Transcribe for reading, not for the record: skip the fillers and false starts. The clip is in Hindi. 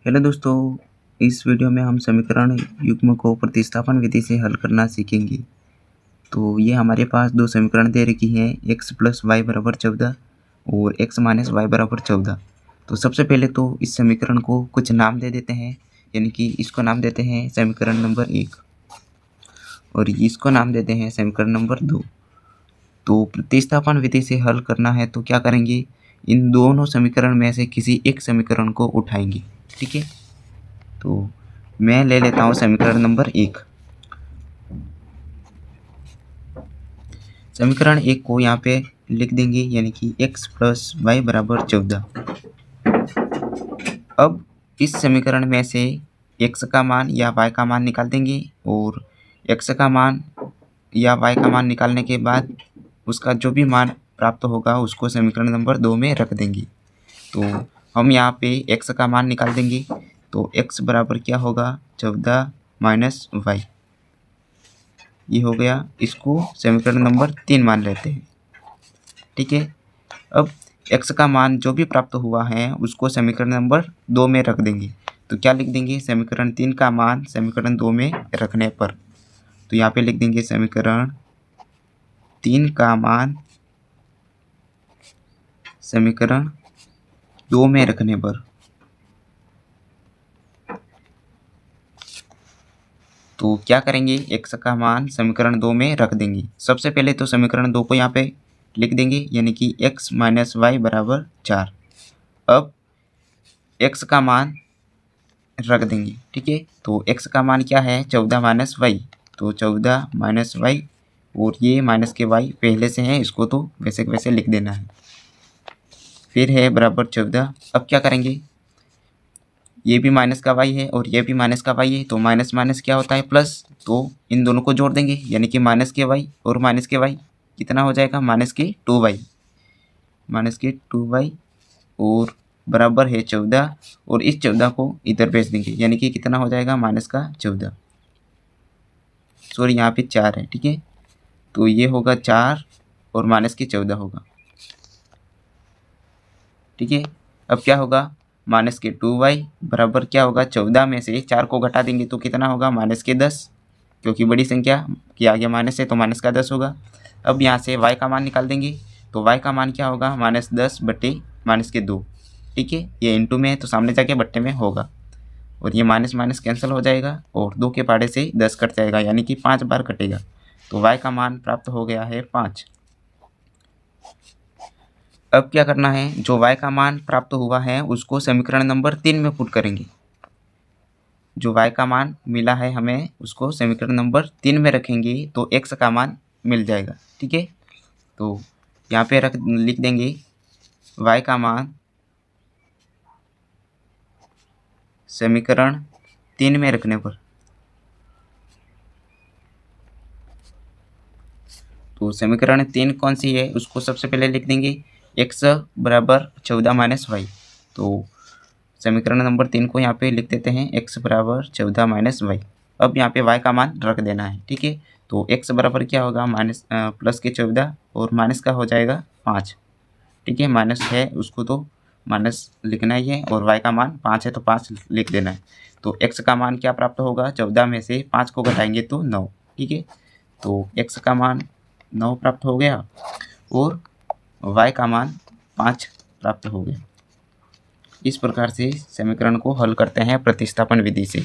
हेलो दोस्तों, इस वीडियो में हम समीकरण युग्म को प्रतिस्थापन विधि से हल करना सीखेंगे। तो ये हमारे पास दो समीकरण दे रखी हैं, x + y = 14 और x - y = 14। तो सबसे पहले तो इस समीकरण को कुछ नाम दे देते हैं, यानी कि इसको नाम देते हैं समीकरण नंबर 1 और इसको नाम देते हैं समीकरण नंबर 2। तो प्रतिस्थापन विधि से हल करना है तो क्या करेंगे, इन दोनों समीकरण में से किसी एक समीकरण को उठाएंगे। ठीक है, तो मैं ले लेता हूँ समीकरण नंबर 1। समीकरण 1 को यहाँ पे लिख देंगे, यानी कि x + y = 14। अब इस समीकरण में से x का मान या y का मान निकाल देंगे और x का मान या y का मान निकालने के बाद उसका जो भी मान प्राप्त होगा उसको समीकरण नंबर 2 में रख देंगे। तो हम यहाँ पे x का मान निकाल देंगे, तो x बराबर क्या होगा, 14 - y। ये हो गया, इसको समीकरण नंबर 3 मान लेते हैं। ठीक है, अब x का मान जो भी प्राप्त हुआ है उसको समीकरण नंबर 2 में रख देंगे। तो क्या लिख देंगे, समीकरण 3 का मान समीकरण 2 में रखने पर। तो यहाँ पे लिख देंगे समीकरण 3 का मान समीकरण 2 में रखने पर। तो क्या करेंगे, x का मान समीकरण 2 में रख देंगे। सबसे पहले तो समीकरण 2 को यहाँ पे लिख देंगे, यानी कि x - y = 4। अब x का मान रख देंगे। ठीक है, तो x का मान क्या है, 14 - y। तो 14 - y और ये माइनस के y पहले से हैं, इसको तो वैसे के वैसे लिख देना है। फिर है बराबर 14। अब क्या करेंगे, ये भी माइनस का y है और ये भी माइनस का y है, तो माइनस माइनस क्या होता है, प्लस। तो इन दोनों को जोड़ देंगे, यानी कि माइनस के y और माइनस के y कितना हो जाएगा, -2y। -2y और बराबर है 14 और इस 14 को इधर भेज देंगे, यानी कि कितना हो जाएगा, -14। सॉरी, यहाँ पे 4 है। ठीक है, तो ये होगा 4 और -14 होगा। ठीक है, अब क्या होगा, -2y बराबर क्या होगा, 14 में से 4 को घटा देंगे तो कितना होगा, -10, क्योंकि बड़ी संख्या के आगे माइनस है तो माइनस का 10 होगा। अब यहाँ से y का मान निकाल देंगे, तो y का मान क्या होगा, -10/-2। ठीक है, ये इंटू में है तो सामने जाके बट्टे में होगा और ये माइनस माइनस कैंसिल हो जाएगा और 2 के पाड़े से 10 कट जाएगा, यानी कि 5 बार कटेगा। तो y का मान प्राप्त हो गया है 5। अब क्या करना है, जो y का मान प्राप्त हुआ है उसको समीकरण नंबर 3 में पुट करेंगे। जो y का मान मिला है हमें उसको समीकरण नंबर 3 में रखेंगे तो x का मान मिल जाएगा। ठीक है, तो यहाँ पे लिख देंगे y का मान समीकरण 3 में रखने पर। तो समीकरण 3 कौन सी है, उसको सबसे पहले लिख देंगे x बराबर 14 - y। तो समीकरण नंबर 3 को यहाँ पे लिख देते हैं x बराबर 14 - y। अब यहाँ पे y का मान रख देना है। ठीक है, तो x बराबर क्या होगा, प्लस के 14 और माइनस का हो जाएगा 5। ठीक है, माइनस है उसको तो माइनस लिखना ही है और y का मान 5 है तो 5 लिख देना है। तो x का मान क्या प्राप्त होगा, 14 में से 5 को घटाएंगे तो 9। ठीक है, तो x का मान 9 प्राप्त हो गया और y का मान 5 प्राप्त हो गया। इस प्रकार से समीकरण को हल करते हैं प्रतिस्थापन विधि से।